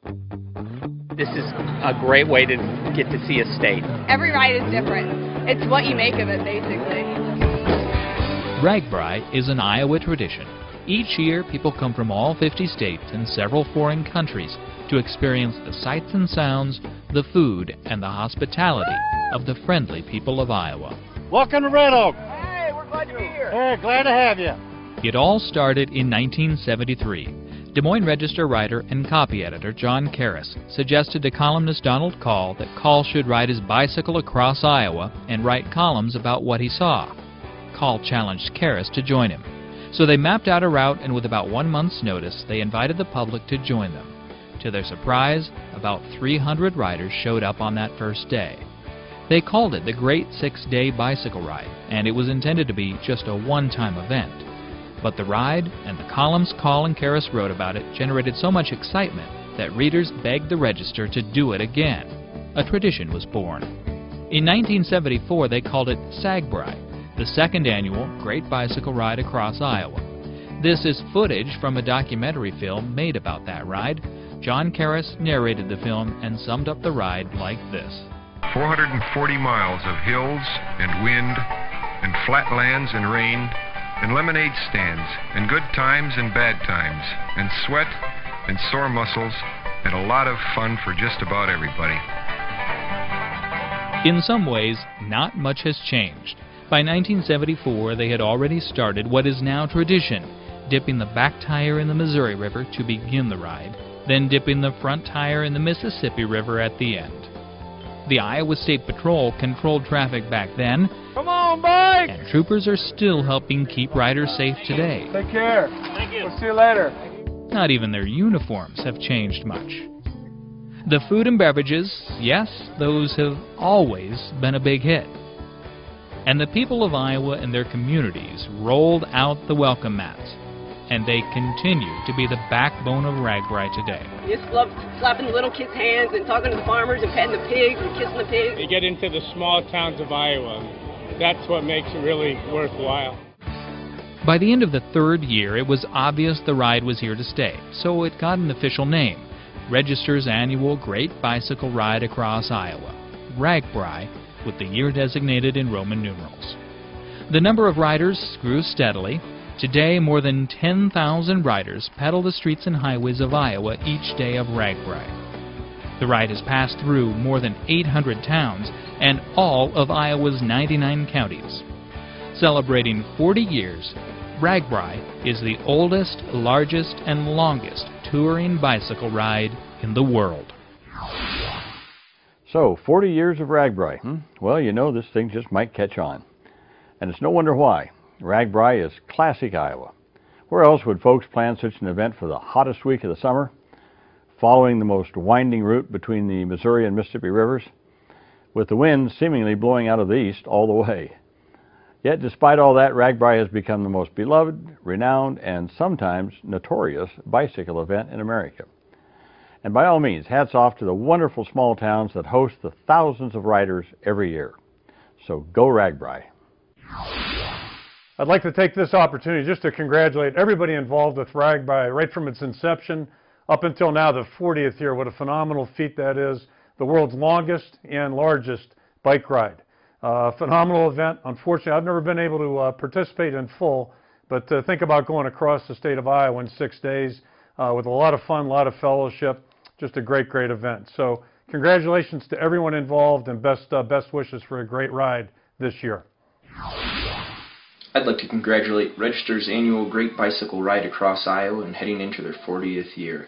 This is a great way to get to see a state. Every ride is different. It's what you make of it, basically. RAGBRAI is an Iowa tradition. Each year, people come from all 50 states and several foreign countries to experience the sights and sounds, the food, and the hospitality of the friendly people of Iowa. Welcome to Red Oak. Hey, we're glad to be here. Hey, glad to have you. It all started in 1973. Des Moines Register writer and copy editor John Karras suggested to columnist Donald Kaul that Kaul should ride his bicycle across Iowa and write columns about what he saw. Kaul challenged Karras to join him. So they mapped out a route, and with about 1 month's notice, they invited the public to join them. To their surprise, about 300 riders showed up on that first day. They called it the Great 6-Day Bicycle Ride, and it was intended to be just a one-time event. But the ride and the columns Kaul and Karras wrote about it generated so much excitement that readers begged the Register to do it again. A tradition was born. In 1974, they called it RAGBRAI, the second annual Great Bicycle Ride across Iowa. This is footage from a documentary film made about that ride. John Karras narrated the film and summed up the ride like this. 440 miles of hills and wind and flatlands and rain and lemonade stands, and good times and bad times, and sweat and sore muscles, and a lot of fun for just about everybody. In some ways, not much has changed. By 1974, they had already started what is now tradition, dipping the back tire in the Missouri River to begin the ride, then dipping the front tire in the Mississippi River at the end. The Iowa State Patrol controlled traffic back then. Come on, bike! And troopers are still helping keep riders safe today. Take care. Thank you. We'll see you later. Not even their uniforms have changed much. The food and beverages, yes, those have always been a big hit. And the people of Iowa and their communities rolled out the welcome mats. And they continue to be the backbone of RAGBRAI today. You just love slapping the little kids' hands and talking to the farmers and petting the pigs and kissing the pigs. You get into the small towns of Iowa. That's what makes it really worthwhile. By the end of the third year, it was obvious the ride was here to stay, so it got an official name, Register's annual Great Bicycle Ride Across Iowa, RAGBRAI, with the year designated in Roman numerals. The number of riders grew steadily. Today, more than 10,000 riders pedal the streets and highways of Iowa each day of RAGBRAI. The ride has passed through more than 800 towns and all of Iowa's 99 counties. Celebrating 40 years, RAGBRAI is the oldest, largest, and longest touring bicycle ride in the world. So, 40 years of RAGBRAI. Well, you know, this thing just might catch on. And it's no wonder why. RAGBRAI is classic Iowa. Where else would folks plan such an event for the hottest week of the summer, following the most winding route between the Missouri and Mississippi rivers, with the wind seemingly blowing out of the east all the way? Yet, despite all that, RAGBRAI has become the most beloved, renowned, and sometimes notorious bicycle event in America. And by all means, hats off to the wonderful small towns that host the thousands of riders every year. So go RAGBRAI. I'd like to take this opportunity just to congratulate everybody involved with RAGBRAI right from its inception up until now, the 40th year. What a phenomenal feat that is. The world's longest and largest bike ride. Phenomenal event. Unfortunately, I've never been able to participate in full, but think about going across the state of Iowa in 6 days with a lot of fun, a lot of fellowship. Just a great, great event. So congratulations to everyone involved, and best wishes for a great ride this year. I'd like to congratulate Register's annual Great Bicycle Ride Across Iowa and heading into their 40th year.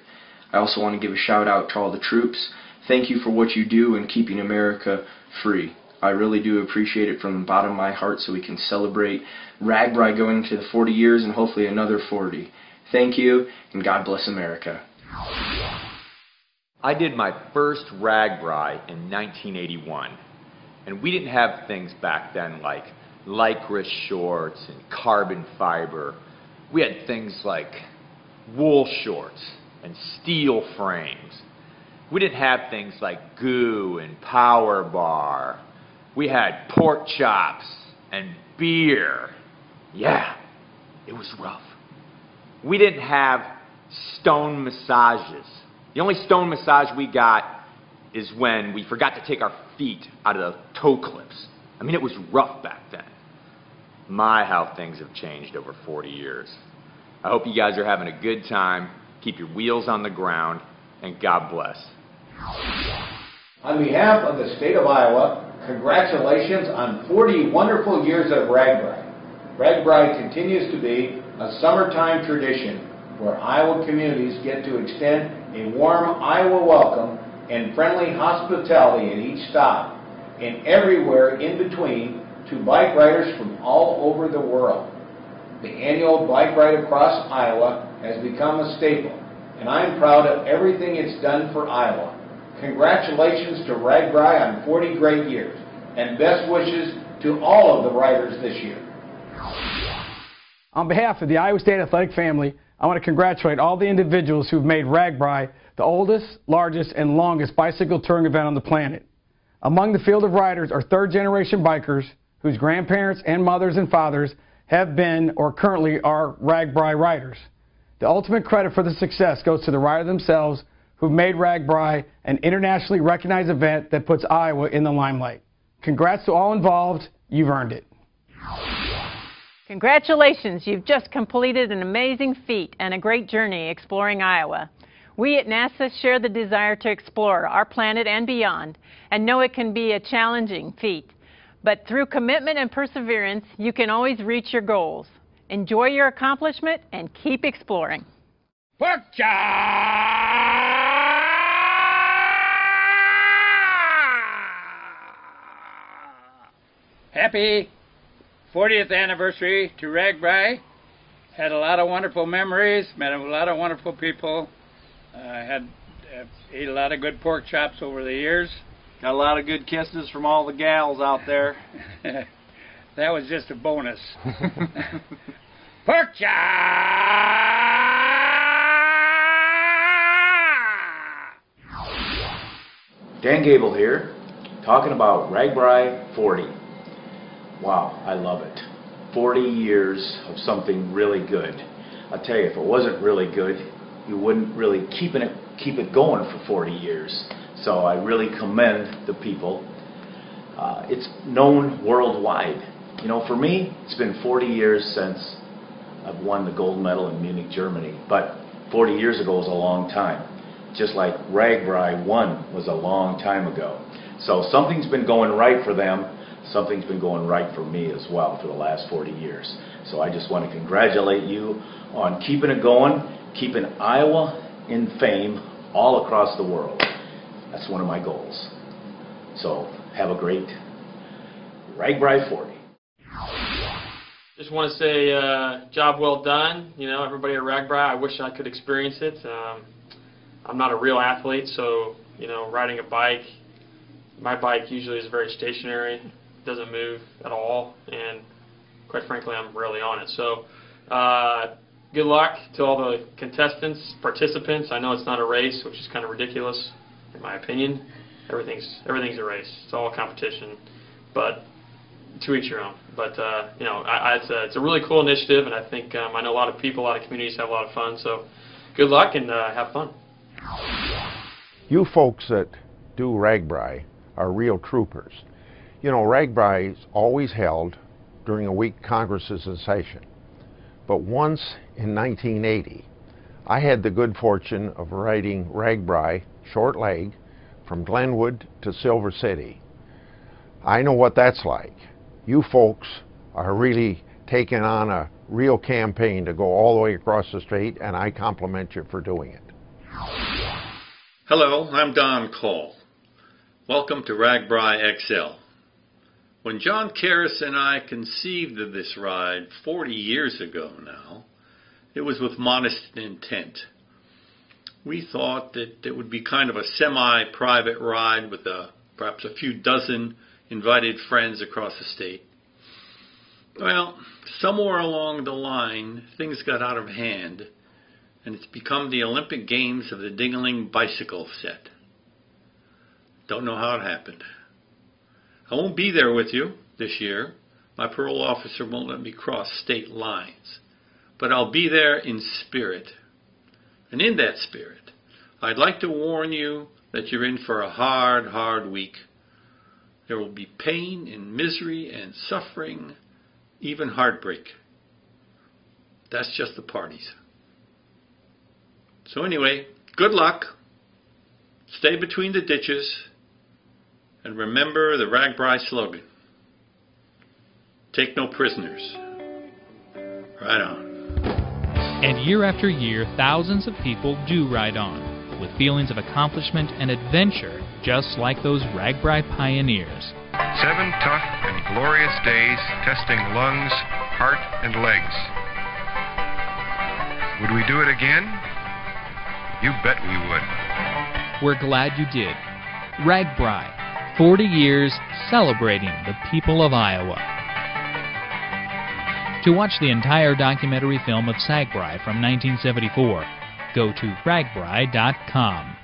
I also want to give a shout out to all the troops. Thank you for what you do in keeping America free. I really do appreciate it from the bottom of my heart, so we can celebrate RAGBRAI going to the 40 years and hopefully another 40. Thank you, and God bless America. I did my first RAGBRAI in 1981, and we didn't have things back then like lycra shorts and carbon fiber. We had things like wool shorts and steel frames. We didn't have things like goo and power bar. We had pork chops and beer. Yeah, it was rough. We didn't have stone massages The only stone massage we got is when we forgot to take our feet out of the toe clips. I mean, it was rough back then. My, how things have changed over 40 years. I hope you guys are having a good time. Keep your wheels on the ground, and God bless. On behalf of the state of Iowa, congratulations on 40 wonderful years of RAGBRAI. RAGBRAI continues to be a summertime tradition where Iowa communities get to extend a warm Iowa welcome and friendly hospitality at each stop, and everywhere in between to bike riders from all over the world. The annual Bike Ride Across Iowa has become a staple, and I'm proud of everything it's done for Iowa. Congratulations to RAGBRAI on 40 great years, and best wishes to all of the riders this year. On behalf of the Iowa State Athletic family, I want to congratulate all the individuals who've made RAGBRAI the oldest, largest, and longest bicycle touring event on the planet. Among the field of riders are third-generation bikers whose grandparents and mothers and fathers have been or currently are RAGBRAI riders. The ultimate credit for the success goes to the rider themselves who've made RAGBRAI an internationally recognized event that puts Iowa in the limelight. Congrats to all involved. You've earned it. Congratulations, you've just completed an amazing feat and a great journey exploring Iowa. We at NASA share the desire to explore our planet and beyond, and know it can be a challenging feat. But through commitment and perseverance, you can always reach your goals. Enjoy your accomplishment and keep exploring. Happy 40th anniversary to RAGBRAI. Had a lot of wonderful memories, met a lot of wonderful people. Ate a lot of good pork chops over the years. Got a lot of good kisses from all the gals out there. That was just a bonus. Pork chop! Dan Gable here, talking about RAGBRAI 40. Wow, I love it. 40 years of something really good. I tell you, if it wasn't really good, you wouldn't really keep it going for 40 years. So I really commend the people. It's known worldwide. You know, for me, it's been 40 years since I've won the gold medal in Munich, Germany. But 40 years ago was a long time. Just like RAGBRAI 1 was a long time ago. So something's been going right for them. Something's been going right for me as well for the last 40 years. So I just want to congratulate you on keeping it going, keeping Iowa in fame all across the world. That's one of my goals. So have a great RAGBRAI 40. Just want to say job well done. You know, everybody at RAGBRAI, I wish I could experience it. I'm not a real athlete, so, you know, riding a bike, my bike usually is very stationary, doesn't move at all, and quite frankly, I'm rarely on it. So good luck to all the contestants, participants. I know it's not a race, which is kind of ridiculous, in my opinion. Everything's a race. It's all a competition, but to each your own. But you know, it's a really cool initiative, and I think I know a lot of people, a lot of communities have a lot of fun. So good luck and have fun. You folks that do RAGBRAI are real troopers. You know, RAGBRAI is always held during a week Congress is in session. But once in 1980, I had the good fortune of riding RAGBRAI short leg from Glenwood to Silver City. I know what that's like. You folks are really taking on a real campaign to go all the way across the state, and I compliment you for doing it. Hello, I'm Don Kaul. Welcome to RAGBRAI XL. When John Karras and I conceived of this ride 40 years ago now, it was with modest intent. We thought that it would be kind of a semi-private ride with perhaps a few dozen invited friends across the state. Well, somewhere along the line, things got out of hand, and it's become the Olympic Games of the dingling bicycle set. Don't know how it happened. I won't be there with you this year. My parole officer won't let me cross state lines. But I'll be there in spirit. And in that spirit, I'd like to warn you that you're in for a hard, hard week. There will be pain and misery and suffering, even heartbreak. That's just the parties. So anyway, good luck. Stay between the ditches. And remember the RAGBRAI slogan. Take no prisoners. Right on. And year after year, thousands of people do ride on, with feelings of accomplishment and adventure, just like those RAGBRAI pioneers. 7 tough and glorious days testing lungs, heart, and legs. Would we do it again? You bet we would. We're glad you did. RAGBRAI, 40 years celebrating the people of Iowa. To watch the entire documentary film of RAGBRAI from 1974, go to ragbrai.com.